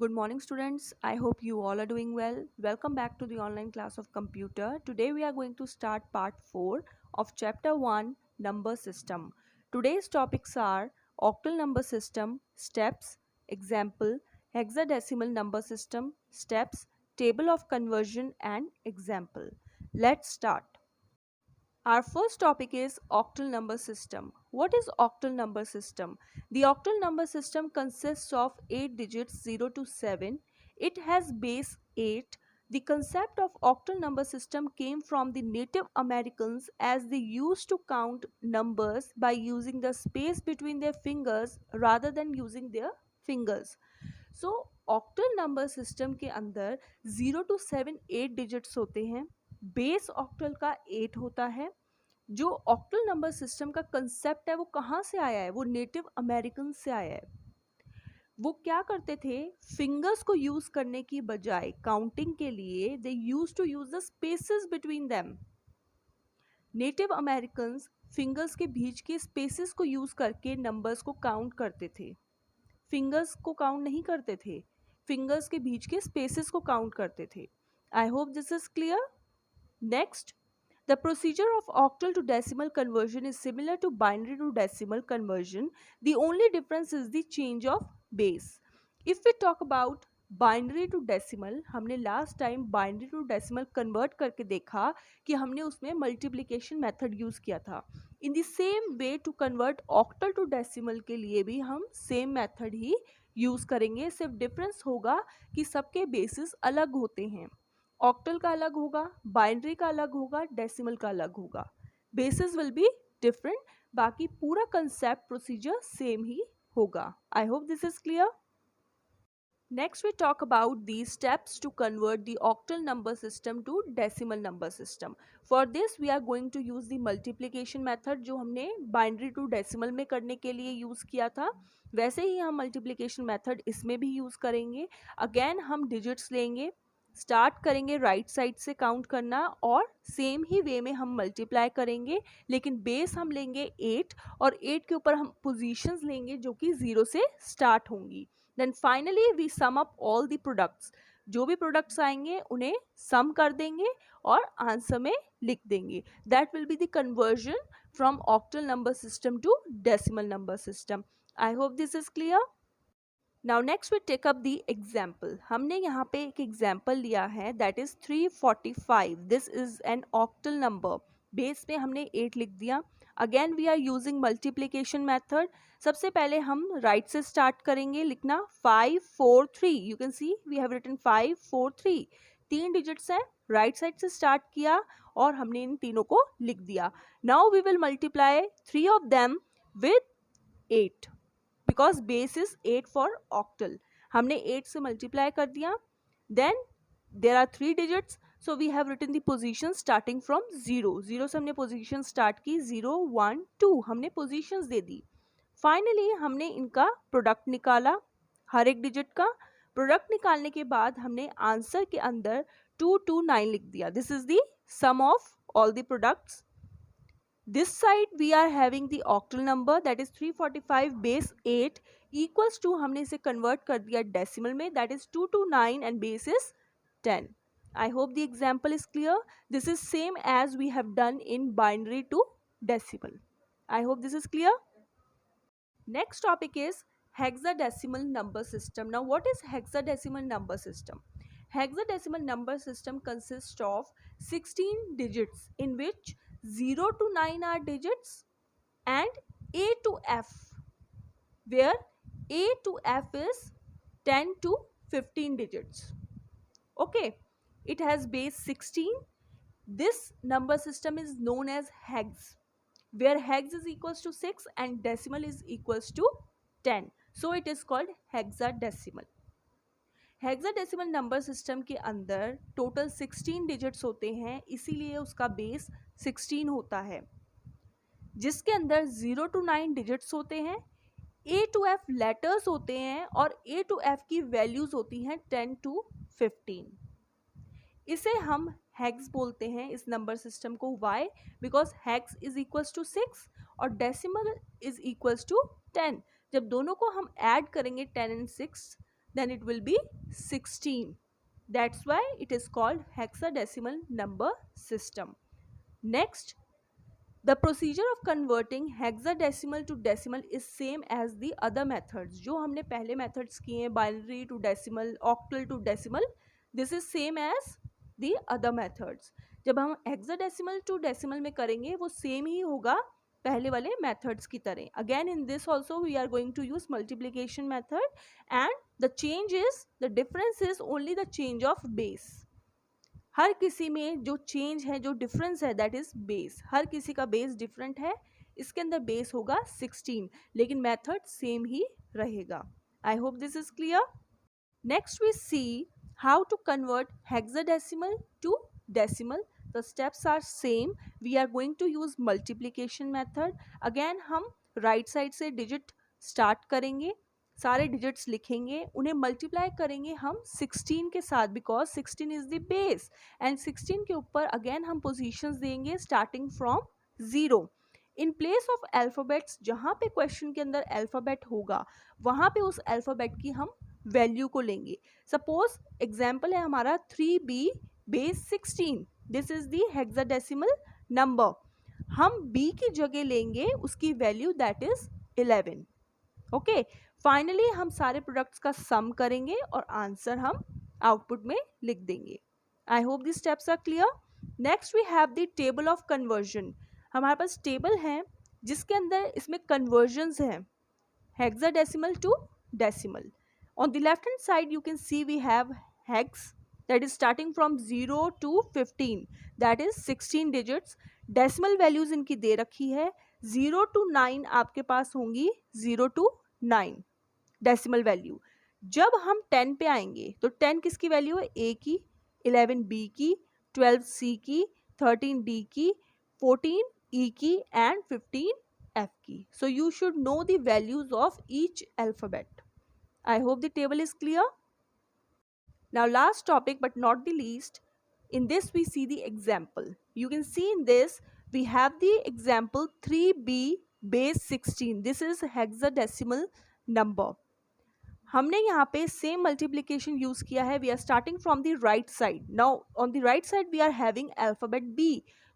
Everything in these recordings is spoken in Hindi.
Good morning, students. I hope you all are doing well. Welcome back to the online class of computer. Today we are going to start part 4 of chapter 1 number system. Today's topics are octal number system, steps, example, hexadecimal number system, steps, table of conversion and example. Let's start. Our first topic is octal number system. What is octal number system? The octal number system consists of 8 digits 0 to 7. It has base 8. The concept of octal number system came from the Native Americans as they used to count numbers by using the space between their fingers rather than using their fingers. So octal number system के अंदर 0 to 7 8 डिजिट्स होते हैं. बेस ऑक्टल का 8 होता है. जो ऑक्टल नंबर सिस्टम का कंसेप्ट है वो कहाँ से आया है? वो नेटिव अमेरिकन से आया है. वो क्या करते थे? फिंगर्स को यूज करने की बजाय काउंटिंग के लिए they use to use the spaces between them. Native American fingers के बीच के स्पेसेस को यूज करके नंबर्स को काउंट करते थे. फिंगर्स को काउंट नहीं करते थे, फिंगर्स के बीच के स्पेसेस को काउंट करते थे. आई hope this is clear. Next, the procedure of octal to decimal conversion is similar to binary to decimal conversion. The only difference is the change of base. If we talk about binary to decimal, हमने last time binary to decimal convert करके देखा कि हमने उसमें मल्टीप्लिकेशन मेथड यूज़ किया था. In the same way to convert octal to decimal के लिए भी हम सेम मेथड ही यूज़ करेंगे. सिर्फ डिफरेंस होगा कि सबके बेसिस अलग होते हैं. ऑक्टल का अलग होगा, बाइनरी का अलग होगा, डेसिमल का अलग होगा. बेसिस विल बी डिफरेंट, बाकी पूरा कंसेप्ट प्रोसीजर सेम ही होगा. आई hope this is clear. Next we talk about the steps to convert the octal number system to decimal number system. For this we are going to use the multiplication method जो हमने binary to decimal में करने के लिए यूज़ किया था. वैसे ही हम multiplication method इसमें भी यूज़ करेंगे. Again हम digits लेंगे, स्टार्ट करेंगे राइट साइड से काउंट करना और सेम ही वे में हम मल्टीप्लाई करेंगे, लेकिन बेस हम लेंगे 8 और 8 के ऊपर हम पोजीशंस लेंगे जो कि 0 से स्टार्ट होंगी. Then finally we sum up all the products. जो भी प्रोडक्ट्स आएंगे उन्हें सम कर देंगे और आंसर में लिख देंगे. That will be the conversion from octal number system to decimal number system. I hope this is clear. Now next we take up the example. हमने यहाँ पे एक एग्जाम्पल लिया है that is 345. This is an octal number. Base पे हमने 8 लिख दिया. Again we are using multiplication method. सबसे पहले हम राइट से स्टार्ट करेंगे लिखना 543. You can see we have written 543. 3 digits हैं, राइट साइड से स्टार्ट किया और हमने इन तीनों को लिख दिया. Now we will multiply 3 of them with 8 because base is 8 for octal. हमने 8 से मल्टीप्लाई कर दिया. Then there are 3 digits, so we have written the position starting from 0. 0 से हमने पोजीशन स्टार्ट की, 0 1 2 हमने पोजीशंस दे दी. फाइनली हमने इनका प्रोडक्ट निकाला, हर एक डिजिट का प्रोडक्ट निकालने के बाद हमने आंसर के अंदर 229 लिख दिया. This is the sum of all the products. This side we are having the octal number that is 345 base 8 equals to हमने इसे convert कर दिया decimal में, that is 229 and base is 10. I hope the example is clear. This is same as we have done in binary to decimal. I hope this is clear. Next topic is hexadecimal number system. Now what is hexadecimal number system? Hexadecimal number system consists of 16 digits in which 0 to 9 are digits and A to F, where A to F is 10 to 15 digits. Okay, it has base 16. This number system is known as hex, where hex is equals to 6 and decimal is equals to 10. So it is called hexadecimal. Hexadecimal number system के अंदर टोटल 16 डिजिट्स होते हैं, इसीलिए उसका बेस 16 होता है, जिसके अंदर 0 to 9 डिजिट्स होते हैं, A to F लेटर्स होते हैं और A to F की वैल्यूज़ होती हैं 10 to 15. इसे हम हेक्स बोलते हैं इस नंबर सिस्टम को. Why? Because hex is equals to 6 और डेसिमल इज इक्वल्स टू 10. जब दोनों को हम ऐड करेंगे 10 and 6 then it will be 16. That's why it is called hexadecimal number system. Next, the procedure of converting hexadecimal to decimal is same as the other methods. जो हमने पहले methods किए हैं, binary to decimal, octal to decimal, this is same as the other methods. जब हम hexadecimal to decimal में करेंगे वो same ही होगा पहले वाले methods की तरह. Again in this also we are going to use multiplication method, and the change is, the difference is only the change of base. हर किसी में जो चेंज है, जो डिफरेंस है, दैट इज बेस. हर किसी का बेस डिफरेंट है. इसके अंदर बेस होगा 16, लेकिन मेथड सेम ही रहेगा. I hope this is clear. Next we see how to convert hexadecimal to decimal. The steps are same. We are going to use multiplication method. Again हम right side से digit start करेंगे, सारे डिजिट्स लिखेंगे, उन्हें मल्टीप्लाई करेंगे हम 16 के साथ, because 16 is the base, and 16 के ऊपर अगेन हम पोजीशंस देंगे starting from 0. In place of alphabets, जहाँ पे क्वेश्चन के अंदर अल्फ़ाबेट होगा वहाँ पे उस अल्फ़ाबेट की हम वैल्यू को लेंगे. सपोज एग्जाम्पल है हमारा 3b base 16. This is the hexadecimal number. हम b की जगह लेंगे उसकी value that is 11. Okay, finally हम सारे प्रोडक्ट्स का सम करेंगे और आंसर हम आउटपुट में लिख देंगे. I hope this steps are clear. Next we have the table of conversion. हमारे पास टेबल है जिसके अंदर इसमें कन्वर्जन्स हैं hexadecimal to decimal. On the left hand side you can see we have hex that is starting from 0 to 15, that is 16 digits. Decimal values इनकी दे रखी है. 0 to 9 आपके पास होंगी 0 to 9 डेसिमल वैल्यू. जब हम 10 पे आएंगे तो 10 किसकी वैल्यू है? A की, 11 B की, 12 C की, 13 D की, 14 E की एंड 15 F की. So you should know the values of each alphabet. I hope the table is clear. Now last topic but not the least, in this we see the example. You can see in this we have the example 3b base 16. This is hexadecimal number. हमने यहाँ पे सेम मल्टीप्लिकेशन यूज किया है. We are starting from the right side. Now on the right side we are having alphabet b,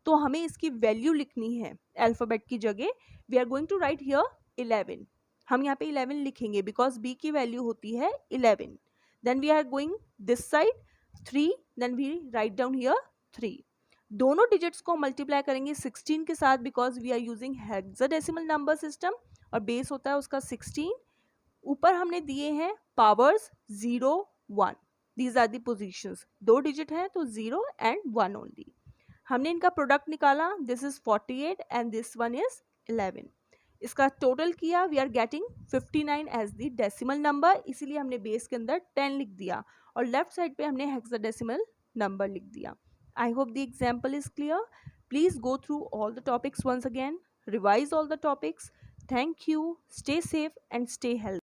तो हमें इसकी वैल्यू लिखनी है अल्फाबेट की जगह. We are going to write here 11. हम यहाँ पे 11 लिखेंगे बिकॉज b की वैल्यू होती है 11. Then we are going this side 3, then we write down here 3. दोनों डिजिट्स को मल्टीप्लाई करेंगे 16 के साथ because we are using hexadecimal number system और बेस होता है उसका 16. ऊपर हमने दिए हैं powers 0 1. These are the positions. दो डिजिट हैं तो 0 एंड 1 ओनली. हमने इनका प्रोडक्ट निकाला. This is 48 and this one is 11. इसका टोटल किया. We are getting 59 as the decimal number, इसीलिए हमने बेस के अंदर 10 लिख दिया और लेफ्ट साइड पे हमने हेक्साडेसिमल नंबर लिख दिया. I hope the example is clear. Please go through all the topics once again, revise all the topics. Thank you. Stay safe and stay healthy.